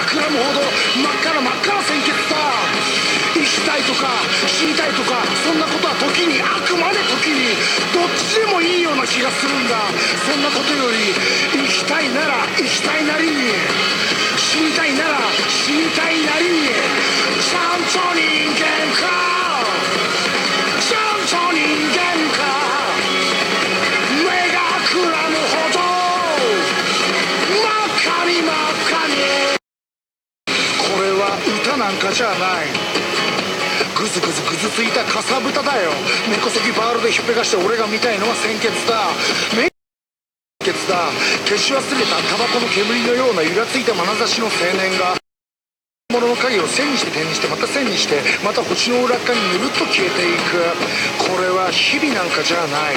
膨らむほど真っ赤な鮮血だ。生きたいとか死にたいとか、そんなことは時に、あくまで時にどっちでもいいような気がするんだ。そんなことより生きたいなら生きたいなりに、死にたいなら死にたいなりに、ちゃんと人間か、ちゃんと人間か。目がくらむほど真っ赤に真っ赤に。これは歌なんかじゃない、ぐずぐずぐずついたかさぶただよ。根こそぎバールでひっぺがして俺が見たいのは鮮血だ。鮮血だ。消し忘れたタバコの煙のようなゆらついた眼差しの青年が物の影を線にして点にしてまた線にしてまた星の裏側にぬるっと消えていく。これは日々なんかじゃない、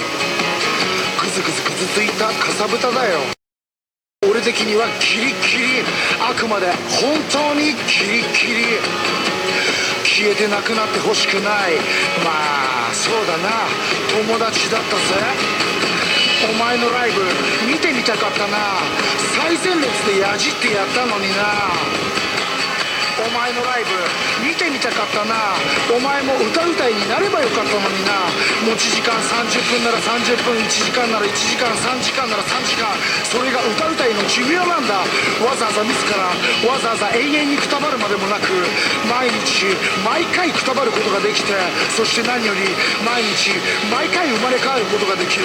ぐずぐずぐずついたかさぶただよ。俺的にはギリギリ、あくまで本当にギリギリ。消えてなくなってほしくない。まあそうだな、友達だったぜ。お前のライブ見てみたかったな。最前列でやじってやったのにな。お前のライブ見てみたかったな。お前も歌うたいになればよかったのにな。持ち時間30分なら30分、1時間なら1時間、3時間なら3時間。それが歌うたいの寿命なんだ。わざわざ自らわざわざ永遠にくたばるまでもなく、毎日毎回くたばることができて、そして何より毎日毎回生まれ変わることができる、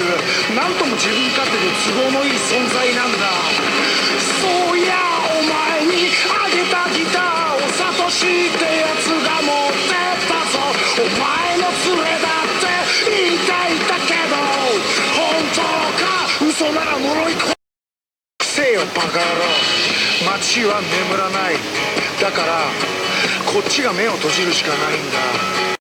なんとも自分勝手で都合のいい存在なんだ。そういやお前にあげたギターをサトシってやつが持ってったぞ。お前の連れだって言いたいだけど、本当か嘘なら呪いくせよバカ野郎。街は眠らない。だからこっちが目を閉じるしかないんだ。